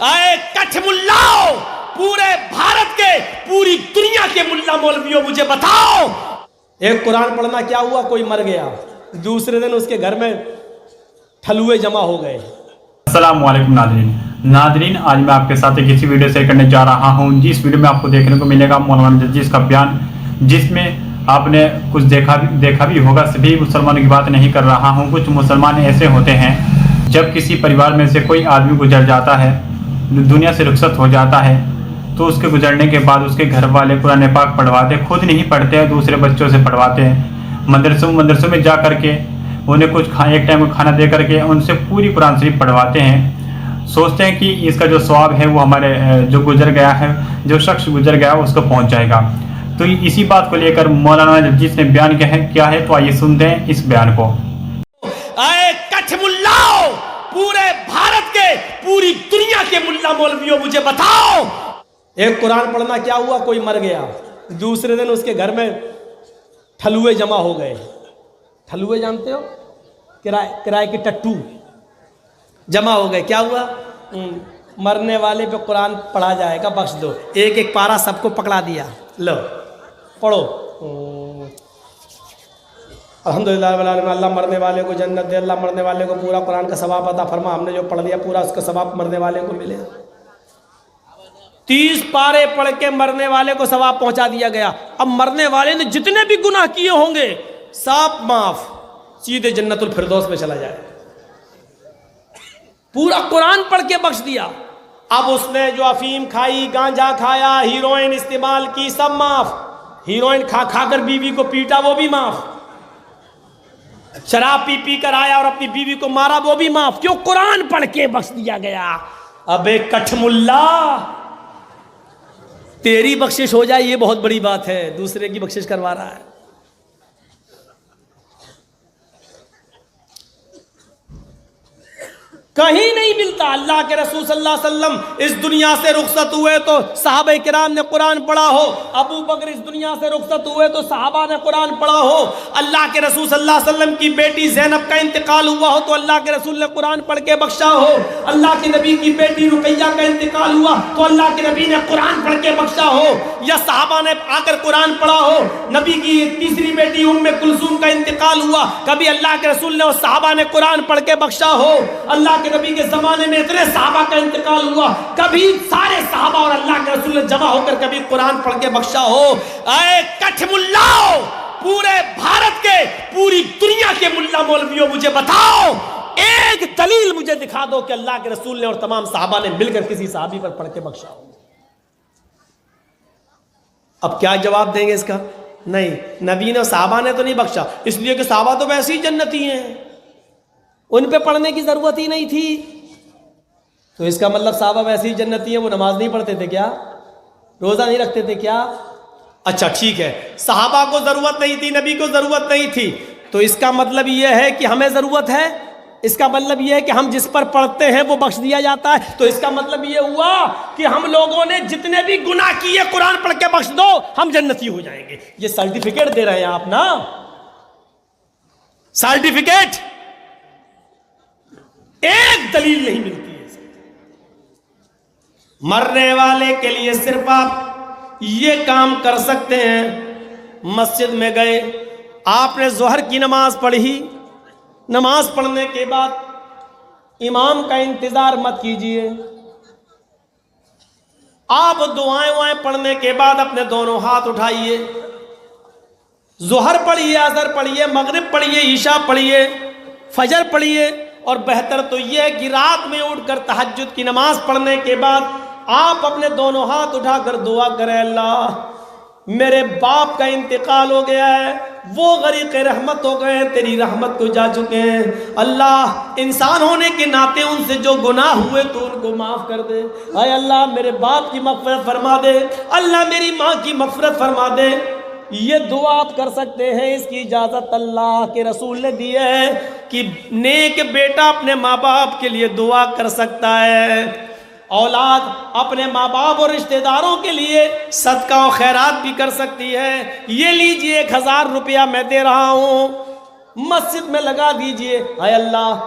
اے کٹھ ملاؤ، پورے بھارت کے، پوری دنیا کے ملا مولویوں مجھے بتاؤ، ایک قرآن پڑھنا کیا ہوا؟ کوئی مر گیا، دوسرے دن اس کے گھر میں ٹھلوے جمع ہو گئے۔ السلام علیکم ناظرین، آج میں آپ کے ساتھ ایک ایسی ویڈیو شیئر کرنے جا رہا ہوں جس ویڈیو میں آپ کو دیکھنے کو ملے گا مولانا جرجس کا بیان، جس میں آپ نے کچھ دیکھا بھی ہوگا۔ سبھی مسلمانوں کی بات نہیں کر رہا ہوں، کچھ مسلمان ایسے ہوتے ہیں جب کسی پریوار میں سے کوئی آدمی گزر جاتا ہے، دنیا سے رخصت ہو جاتا ہے، تو اس کے گزرنے کے بعد اس کے گھر والے قرآن پاک پڑھواتے، خود نہیں پڑھتے، دوسرے بچوں سے پڑھواتے ہیں۔ مدرسوں میں جا کر کے انہیں کچھ ایک ٹائم کا کھانا دے کر کے ان سے پوری قرآن شریف پڑھواتے ہیں، سوچتے ہیں کہ اس کا جو ثواب ہے وہ ہمارے جو گزر گیا ہے، جو شخص گزر گیا اس کو پہنچ جائے گا۔ تو اسی بات کو لے کر مولانا جرجس نے بیان کیا ہے، تو آئیے سنتے ہیں اس بیان کو۔ اے کٹھ ملاؤ، پورے بھارت کے، پوری دنیا کے ملا مولویوں مجھے بتاؤ، ایک قرآن پڑھنا کیا ہوا؟ کوئی مر گیا، دوسرے دن اس کے گھر میں ٹھلوے جمع ہو گئے۔ ٹھلوے جانتے ہو؟ کرائے کے ٹٹو جمع ہو گئے۔ کیا ہوا؟ مرنے والے پہ قرآن پڑھا جائے گا، بخش دو۔ ایک ایک پارا سب کو پکڑا دیا، لو پڑھو۔ الحمدللہ رب العالمین، اللہ مرنے والے کو جنت دے، اللہ مرنے والے کو پورا قرآن کا ثواب عطا فرما، ہم نے جو پڑھ دیا پورا اس کا ثواب مرنے والے کو ملے۔ 30 پارے پڑھ کے مرنے والے کو ثواب پہنچا دیا گیا۔ اب مرنے والے نے جتنے بھی گناہ کیے ہوں گے سب معاف، سیدھے جنت الفردوس میں چلا جائے۔ پورا قرآن پڑھ کے بخش دیا۔ اب اس نے جو افیم کھائی، گانجا کھایا، ہیروئن استعمال کی، سب معاف۔ ہیروئن کھا کر بیوی کو پیٹا، وہ بھی معاف۔ شراب پی کر آیا اور اپنی بیوی کو مارا، وہ بھی معاف۔ کیوں؟ قرآن پڑھ کے بخش دیا گیا۔ اب ایک کٹھ ملا، تیری بخشش ہو جائے یہ بہت بڑی بات ہے، دوسرے کی بخشش کروا رہا ہے۔ کہیں نہیں ملتا۔ اللہ کے رسول صلی اللہ علیہ وسلم اس دنیا سے رخصت ہوئے تو صحابہ کرام نے قرآن پڑھا ہو، ابو بکر اس دنیا سے رخصت ہوئے تو صحابہ نے قرآن پڑھا ہو، اللہ کے رسول صلی اللہ علیہ وسلم کی بیٹی زینب کا انتقال ہوا ہو تو اللہ کے رسول نے قرآن پڑھ کے بخشا ہو، اللہ کے نبی کی بیٹی رقیہ کا انتقال ہوا تو اللہ کے نبی نے قرآن پڑھ کے بخشا ہو، یا صحابہ نے آ کر قرآن پڑھا ہو۔ نبی کی تیسری بیٹی ام کلثوم کا انتقال ہوا، کبھی اللہ کے رسول نے اور صحابہ نے قرآن پڑھ کے بخشا ہو۔ اللہ کے نبی کے زمانے میں اتنے صحابہ کا انتقال ہوا، کبھی سارے صحابہ اور اللہ کے رسول نے جمع ہو کر کبھی قرآن پڑھ کے بخشا ہو۔ اے کٹھ ملاؤ، پورے بھارت کے، پوری دنیا کے ملا مولویوں مجھے بتاؤ، ایک دلیل مجھے دکھا دو کہ اللہ کے رسول نے اور تمام صحابہ نے مل کر کسی صحابی پر پڑھ کے بخشا ہو۔ اب کیا جواب دیں گے اس کا؟ نہیں، نبی نے اور صحابہ نے تو نہیں بخشا، اس لیے کہ صحابہ تو ویسے ہی جنتی ہیں، ان پہ پڑھنے کی ضرورت ہی نہیں تھی۔ تو اس کا مطلب صحابہ ویسے ہی جنتی ہیں، وہ نماز نہیں پڑھتے تھے کیا؟ روزہ نہیں رکھتے تھے کیا؟ اچھا ٹھیک ہے، صحابہ کو ضرورت نہیں تھی، نبی کو ضرورت نہیں تھی، تو اس کا مطلب یہ ہے کہ ہمیں ضرورت ہے؟ اس کا مطلب یہ ہے کہ ہم جس پر پڑھتے ہیں وہ بخش دیا جاتا ہے، تو اس کا مطلب یہ ہوا کہ ہم لوگوں نے جتنے بھی گناہ کیے قرآن پڑھ کے بخش دو، ہم جنتی ہو جائیں گے۔ یہ سرٹیفکیٹ دے رہے ہیں آپ نا، سرٹیفکیٹ۔ ایک دلیل نہیں ملتی ہے۔ مرنے والے کے لیے صرف آپ یہ کام کر سکتے ہیں، مسجد میں گئے، آپ نے ظہر کی نماز پڑھی، نماز پڑھنے کے بعد امام کا انتظار مت کیجئے، آپ دعائیں پڑھنے کے بعد اپنے دونوں ہاتھ اٹھائیے، ظہر پڑھیے، عصر پڑھیے، مغرب پڑھیے، عشاء پڑھیے، فجر پڑھیے، اور بہتر تو یہ ہے کہ رات میں اٹھ کر تہجد کی نماز پڑھنے کے بعد آپ اپنے دونوں ہاتھ اٹھا کر دعا کریں، اللہ میرے باپ کا انتقال ہو گیا ہے، وہ غریق رحمت ہو گئے ہیں، تیری رحمت کو جا چکے ہیں، اللہ انسان ہونے کے ناطے ان سے جو گناہ ہوئے تو ان کو معاف کر دے، اے اللہ میرے باپ کی مغفرت فرما دے، اللہ میری ماں کی مغفرت فرما دے۔ یہ دعا آپ کر سکتے ہیں، اس کی اجازت اللہ کے رسول نے دی ہے کہ نیک بیٹا اپنے ماں باپ کے لیے دعا کر سکتا ہے، اولاد اپنے ماں باپ اور رشتہ داروں کے لیے صدقہ و خیرات بھی کر سکتی ہے۔ یہ لیجئے 1000 روپیہ میں دے رہا ہوں، مسجد میں لگا دیجئے، اے اللہ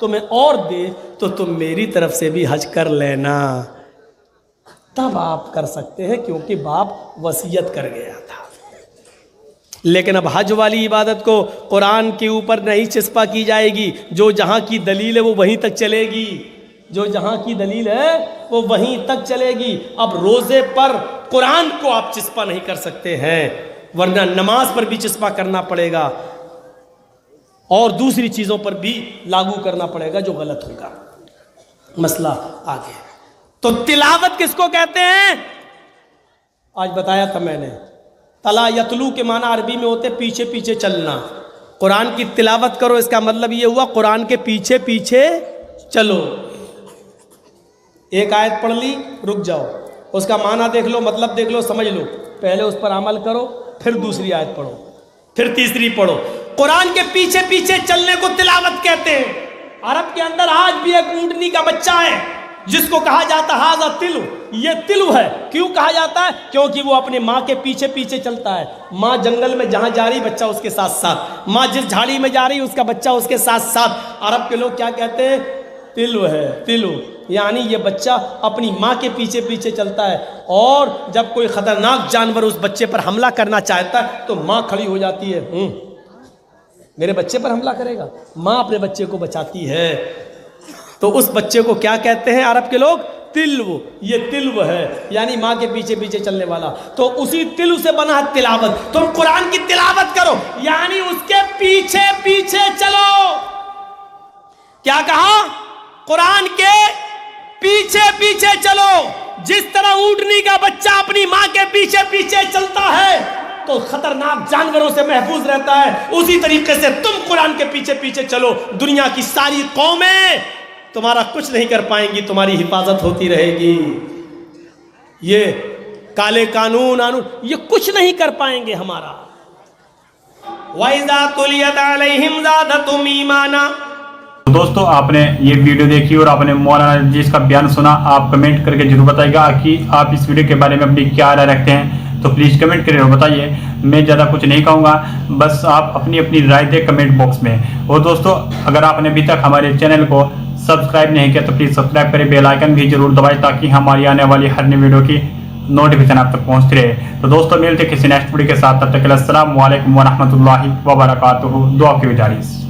تمہیں اور دے تو تم میری طرف سے بھی حج کر لینا، تب آپ کر سکتے ہیں، کیونکہ باپ وصیت کر گیا تھا۔ لیکن اب حج والی عبادت کو قرآن کے اوپر نہیں چسپا کی جائے گی، جو جہاں کی دلیل ہے وہ وہیں تک چلے گی، جو جہاں کی دلیل ہے وہ وہیں تک چلے گی۔ اب روزے پر قرآن کو آپ چسپا نہیں کر سکتے ہیں، ورنہ نماز پر بھی چسپا کرنا پڑے گا اور دوسری چیزوں پر بھی لاگو کرنا پڑے گا جو غلط ہوگا۔ مسئلہ آگے، تو تلاوت کس کو کہتے ہیں؟ آج بتایا تھا میں نے، تلا یتلو کے معنی عربی میں ہوتے پیچھے پیچھے چلنا۔ قرآن کی تلاوت کرو، اس کا مطلب یہ ہوا قرآن کے پیچھے پیچھے چلو۔ ایک آیت پڑھ لی، رک جاؤ، اس کا معنی دیکھ لو، مطلب دیکھ لو، سمجھ لو، پہلے اس پر عمل کرو، پھر دوسری آیت پڑھو، پھر تیسری پڑھو۔ قرآن کے پیچھے پیچھے چلنے کو تلاوت کہتے ہیں۔ عرب کے اندر آج بھی ایک اونٹنی کا بچہ ہے جس کو کہا جاتا ہے ہاذا تلو، یہ تلو ہے۔ کیوں کہا جاتا ہے؟ کیونکہ وہ اپنی ماں کے پیچھے پیچھے چلتا ہے۔ ماں جنگل میں جہاں جا رہی بچہ اس کے ساتھ ساتھ، ماں جس جھاڑی میں جا رہی اس کا بچہ اس کے ساتھ ساتھ۔ عرب کے لوگ کیا کہتے ہیں؟ تلو ہے، تلو، یعنی یہ بچہ اپنی ماں کے پیچھے پیچھے چلتا ہے، اور جب کوئی خطرناک جانور اس بچے پر حملہ کرنا چاہتا ہے تو ماں کھڑی ہو جاتی ہے، میرے بچے پر حملہ کرے گا، ماں اپنے بچے کو بچاتی ہے۔ تو اس بچے کو کیا کہتے ہیں عرب کے لوگ؟ تلو، یہ تلو ہے، یعنی ماں کے پیچھے پیچھے چلنے والا۔ تو اسی تلو سے بنا ہے تلاوت۔ تم قرآن کی تلاوت کرو، یعنی اس کے پیچھے پیچھے چلو۔ کیا کہا؟ قرآن کے پیچھے پیچھے چلو۔ جس طرح اونٹنی کا بچہ اپنی ماں کے پیچھے پیچھے چلتا ہے تو خطرناک جانوروں سے محفوظ رہتا ہے، اسی طریقے سے تم قرآن کے پیچھے پیچھے چلو۔ دنیا کی ساری قومیں تمہارا کچھ نہیں کر پائیں گی، تمہاری حفاظت ہوتی رہے گی۔ یہ کالے قانون یہ کچھ نہیں کر پائیں گے ہمارا۔ وَإِذَا تُلِيَتْ عَلَيْهِمْ زَادَتْهُمْ إِيمَانًا۔ دوستو، آپ نے یہ ویڈیو دیکھی اور آپ نے مولانا جس کا بیان سنا، آپ کمنٹ کر کے ضرور بتائیے گا کہ آپ اس ویڈیو کے بارے میں اپنی کیا رائے رکھتے ہیں۔ تو پلیز کمنٹ کریں اور بتائیے، میں زیادہ کچھ نہیں کہوں گا، بس آپ اپنی رائے دیں کمنٹ باکس میں۔ اور دوستو، اگر آپ نے ابھی تک ہمارے چینل کو سبسکرائب نہیں کیا تو پلیز سبسکرائب کریں، بیل آئیکن بھی ضرور دبائیں تاکہ ہماری آنے والی ہر نئی ویڈیو کی نوٹیفیکیشن آپ تک پہنچتی رہے۔ تو دوستو، ملتے کسی نیکسٹ ویڈیو کے ساتھ، تب تک کے لیے السلام علیکم ورحمۃ اللہ وبرکاتہ۔ دعا کی گزارش۔